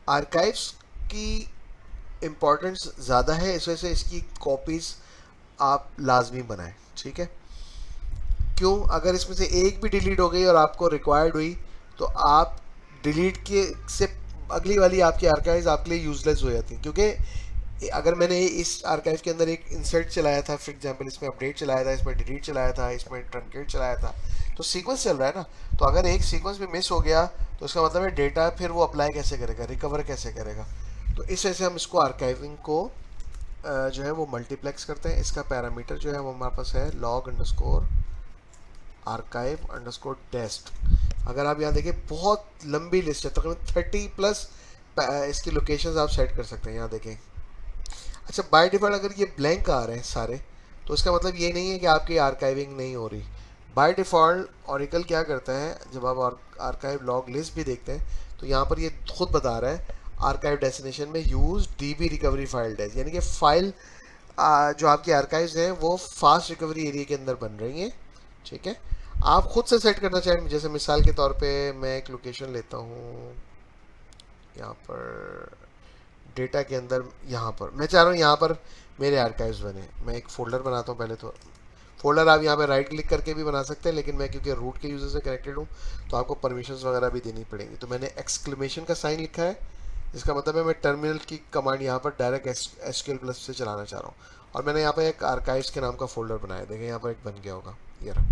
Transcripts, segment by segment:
Archives की importance ज़्यादा है, इस वजह से इसकी कॉपीज़ आप लाजमी बनाएं। ठीक है, क्यों? अगर इसमें से एक भी डिलीट हो गई और आपको रिक्वायर्ड हुई तो आप डिलीट के से अगली वाली आपकी आर्काइव्स आपके लिए यूजलेस हो जाती हैं, क्योंकि अगर मैंने इस आर्काइव के अंदर एक इंसर्ट चलाया था, फॉर एग्जांपल इसमें अपडेट चलाया था, इसमें डिलीट चलाया था, इसमें ट्रंकेट चलाया था, तो सीक्वेंस चल रहा है ना। तो अगर एक सीक्वेंस भी मिस हो गया तो इसका मतलब है डेटा फिर वो अप्लाई कैसे करेगा, रिकवर कैसे करेगा। तो इस वजह से हम इसको आर्काइविंग को जो है वो मल्टीप्लेक्स करते हैं। इसका पैरामीटर जो है वो हमारे पास है log underscore archive underscore test. अगर आप यहाँ देखिए बहुत लंबी लिस्ट है, तकरीबन 30+ इसकी लोकेशंस आप सेट कर सकते हैं, यहाँ देखें। अच्छा, बाय डिफ़ॉल्ट अगर ये ब्लैंक आ रहे हैं सारे, तो इसका मतलब ये नहीं है कि आपकी आर्काइविंग नहीं हो रही। बाय डिफ़ॉल्ट ऑरिकल क्या करता है, जब आप आर्काइव लॉग लिस्ट भी देखते हैं तो यहाँ पर ये खुद बता रहा है आर्काइव डेस्टिनेशन में use DB recovery file days, यानी कि फ़ाइल जो आपकी आर्काइव्स हैं वो फास्ट रिकवरी एरिया के अंदर बन रही हैं। ठीक है, आप खुद से सेट करना चाहें, जैसे मिसाल के तौर पे मैं एक लोकेशन लेता हूँ यहाँ पर डेटा के अंदर, यहाँ पर मैं चाह रहा हूँ यहाँ पर मेरे आर्काइव्स बने। मैं एक फ़ोल्डर बनाता हूँ पहले तो। फ़ोल्डर आप यहाँ पे राइट क्लिक करके भी बना सकते हैं, लेकिन मैं क्योंकि रूट के यूज़र से कनेक्टेड हूँ तो आपको परमिशंस वगैरह भी देनी पड़ेंगी। तो मैंने एक्सक्लेमेशन का साइन लिखा है, इसका मतलब है मैं टर्मिनल की कमांड यहाँ पर डायरेक्ट SQL+ से चलाना चाह रहा हूँ। और मैंने यहाँ पर एक आर्काइव्स के नाम का फ़ोल्डर बनाया, देखें यहाँ पर एक बन गया होगा ये रहा।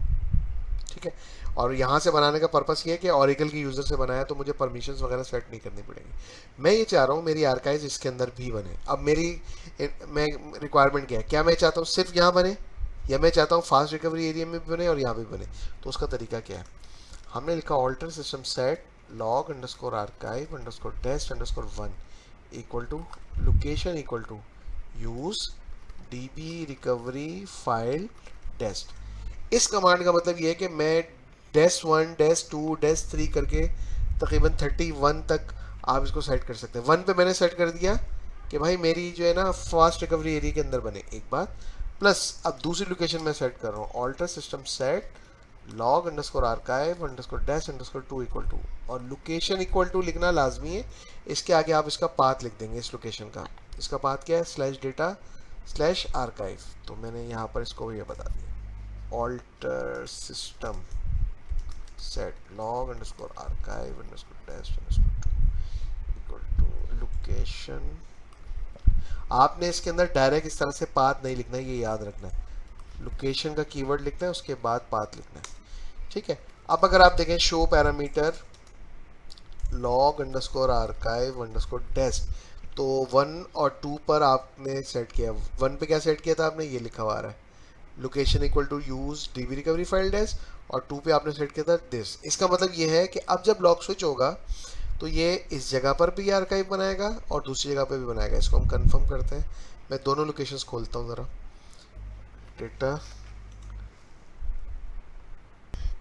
ठीक है, और यहाँ से बनाने का पर्पस ये है कि ऑरिकल की यूज़र से बनाया तो मुझे परमिशंस वगैरह सेट नहीं करनी पड़ेगी। मैं ये चाह रहा हूँ मेरी आर्काइव्स इसके अंदर भी बने। अब मेरी मैं रिक्वायरमेंट क्या है, क्या मैं चाहता हूँ सिर्फ यहाँ बने, या मैं चाहता हूँ फास्ट रिकवरी एरिया में भी बने और यहाँ भी बने। तो उसका तरीका क्या है, हमने लिखा alter system set log underscore archive underscore test underscore 1 equal to location equal to use DB recovery file test. इस कमांड का मतलब ये है कि मैं -1 -2 -3 करके तकरीबन 31 तक आप इसको सेट कर सकते हैं। 1 पे मैंने सेट कर दिया कि भाई मेरी जो है ना फास्ट रिकवरी एरिया के अंदर बने, एक बात। प्लस अब दूसरी लोकेशन में सेट कर रहा हूँ alter system set log underscore archive underscore dash underscore 2 equal to, और लोकेशन इक्वल टू लिखना लाजमी है। इसके आगे आप इसका पाथ लिख देंगे इस लोकेशन का। इसका पाथ क्या है, /data/archive। तो मैंने यहाँ पर इसको ये बता दिया, alter system set log underscore archive underscore test underscore 2 equal to location. आपने इसके अंदर डायरेक्ट इस तरह से पाथ नहीं लिखना है, ये याद रखना है। लोकेशन का कीवर्ड लिखना है, उसके बाद पाथ लिखना है। ठीक है, अब अगर आप देखें show parameter log underscore archive underscore test, तो 1 और 2 पर आपने सेट किया। 1 पे क्या सेट किया था आपने, ये लिखा हुआ आ रहा है location equal to use DB recovery file dest, और 2 पे आपने सेट किया था दिस। इसका मतलब ये है कि अब जब लॉग स्विच होगा तो ये इस जगह पर भी आर्काइव बनाएगा और दूसरी जगह पर भी बनाएगा। इसको हम कंफर्म करते हैं। मैं दोनों लोकेशंस खोलता हूँ ज़रा, डेटा।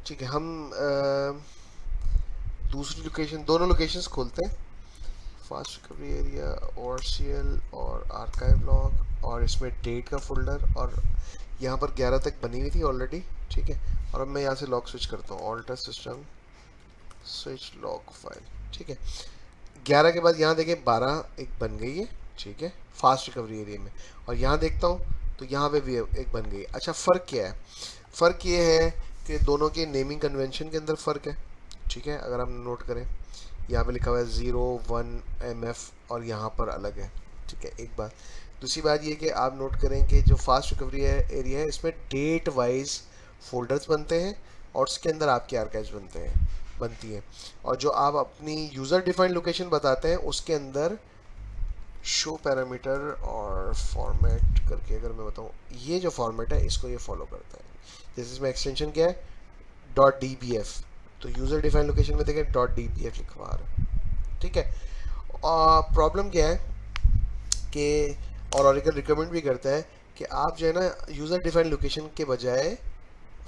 ठीक है, हम दूसरी लोकेशन, दोनों लोकेशंस खोलते हैं, फास्ट रिकवरी एरिया और CL और आर्काइव लॉग, और इसमें डेट का फोल्डर, और यहाँ पर 11 तक बनी हुई थी ऑलरेडी। ठीक है, और अब मैं यहाँ से लॉग स्विच करता हूँ, alter system switch log file. ठीक है, 11 के बाद यहाँ देखें 12 एक बन गई है। ठीक है, फास्ट रिकवरी एरिया में, और यहाँ देखता हूँ तो यहाँ पे भी एक बन गई। अच्छा, फ़र्क क्या है? फ़र्क ये है कि दोनों के नेमिंग कन्वेंशन के अंदर फ़र्क है। ठीक है, अगर हम नोट करें यहाँ पे लिखा हुआ है 01MF और यहाँ पर अलग है। ठीक है, एक बात। दूसरी बात ये कि आप नोट करें कि जो फास्ट रिकवरी एरिया है इसमें डेट वाइज फोल्डर्स बनते हैं और उसके अंदर आपके आर्काइव्स बनती हैं। और जो आप अपनी यूज़र डिफाइंड लोकेशन बताते हैं उसके अंदर शो पैरामीटर और फॉर्मेट करके, अगर मैं बताऊँ ये जो फॉर्मेट है इसको ये फॉलो करता है। जैसे इसमें एक्सटेंशन क्या है, .dbf, तो यूज़र डिफाइंड लोकेशन में देखें .dbf लिखवा रहा है। ठीक है, और प्रॉब्लम क्या है कि, और ऑरिकल रिकमेंड भी करता है कि आप जो है ना यूज़र डिफाइंड लोकेशन के बजाय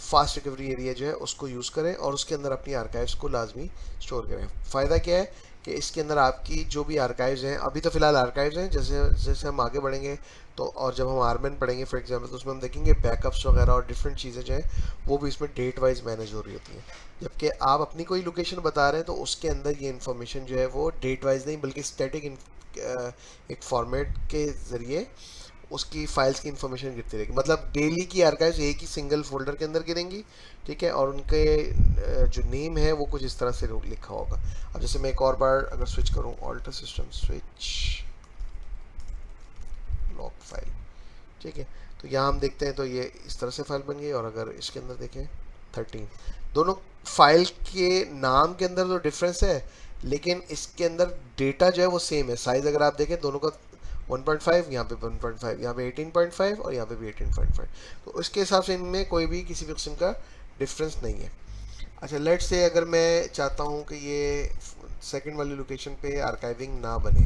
फास्ट रिकवरी एरिया जो है उसको यूज़ करें और उसके अंदर अपनी आर्काइव्स को लाजमी स्टोर करें। फ़ायदा क्या है कि इसके अंदर आपकी जो भी आर्काइव्स हैं, अभी तो फिलहाल आर्काइव्स हैं, जैसे जैसे हम आगे बढ़ेंगे तो और जब हम आरमेन पढ़ेंगे फॉर एग्जांपल, तो उसमें हम देखेंगे बैकअप्स वगैरह और डिफरेंट चीज़ें जो हैं वो भी इसमें डेट वाइज मैनेज हो रही होती हैं। जबकि आप अपनी कोई लोकेशन बता रहे हैं तो उसके अंदर ये इन्फॉर्मेशन जो है वो डेट वाइज नहीं बल्कि स्टैटिक एक फॉर्मेट के ज़रिए उसकी फाइल्स की इन्फॉर्मेशन गिरती रहेगी। मतलब डेली की आर्काइव्स एक ही सिंगल फोल्डर के अंदर गिरेंगी, ठीक है, और उनके जो नेम है वो कुछ इस तरह से लिखा होगा। अब जैसे मैं एक और बार अगर स्विच करूं, alter system switch log file, ठीक है, तो यहाँ हम देखते हैं तो ये इस तरह से फाइल बन गई। और अगर इसके अंदर देखें 13, दोनों फाइल के नाम के अंदर तो डिफरेंस है, लेकिन इसके अंदर डेटा जो है वो सेम है। साइज अगर आप देखें दोनों का 1.5, यहाँ पे 1.5, यहाँ पे 18.5 और यहाँ पे भी 18.5, तो उसके हिसाब से इनमें कोई भी किसी भी किस्म का डिफरेंस नहीं है। अच्छा, लेट्स से अगर मैं चाहता हूँ कि ये सेकंड वाली लोकेशन पे आर्काइविंग ना बने,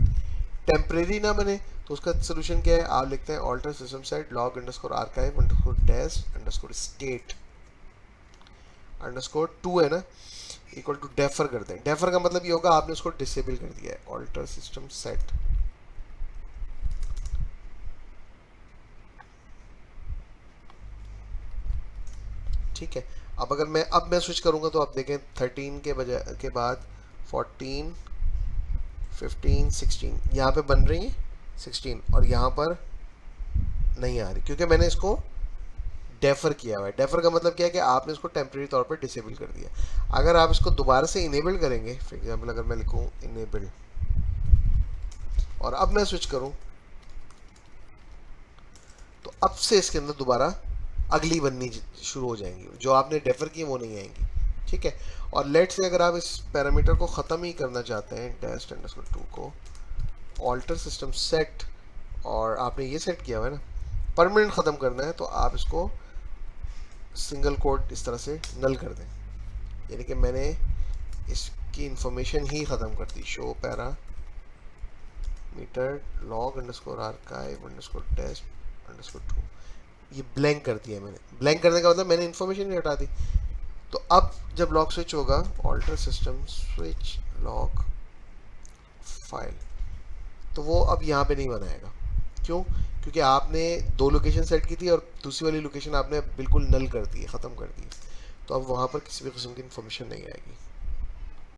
टेम्परेरी ना बने, तो उसका सोल्यूशन क्या है? आप लिखते हैं alter system set log underscore archive underscore dest underscore state underscore 2 है ना, इक्वल टू डेफर कर दें। डेफर का मतलब ये होगा आपने उसको डिसेबल कर दिया है। ऑल्टर सिस्टम सेट, ठीक है। अब मैं स्विच करूंगा तो आप देखें 13 के बजाय के बाद 14, 15, 16 यहाँ पे बन रही है 16, और यहाँ पर नहीं आ रही क्योंकि मैंने इसको डेफर किया हुआ है। डेफर का मतलब क्या है कि आपने इसको टेम्प्रेरी तौर पर डिसेबल कर दिया। अगर आप इसको दोबारा से इनेबल करेंगे, फॉर एग्जांपल अगर मैं लिखूं इनेबल और अब मैं स्विच करूं, तो अब से इसके अंदर दोबारा अगली बननी शुरू हो जाएंगी, जो आपने डेफर की वो नहीं आएंगी, ठीक है। और लेट से अगर आप इस पैरामीटर को ख़त्म ही करना चाहते हैं, डेस्ट अंडरस्कोर 2 को ऑल्टर सिस्टम सेट, और आपने ये सेट किया हुआ है ना, परमानेंट ख़त्म करना है, तो आप इसको सिंगल कोट इस तरह से नल कर दें, यानी कि मैंने इसकी इंफॉर्मेशन ही ख़त्म कर दी। Show parameter log underscore archive underscore test underscore 2, ये ब्लैंक कर दिया मैंने। ब्लैंक करने का मतलब मैंने इन्फॉर्मेशन ही हटा दी। तो अब जब लॉग स्विच होगा, alter system switch log file, तो वो अब यहाँ पे नहीं बनाएगा। क्यों? क्योंकि आपने दो लोकेशन सेट की थी और दूसरी वाली लोकेशन आपने बिल्कुल नल कर दी है, ख़त्म कर दी है, तो अब वहाँ पर किसी भी किस्म की इन्फॉर्मेशन नहीं आएगी।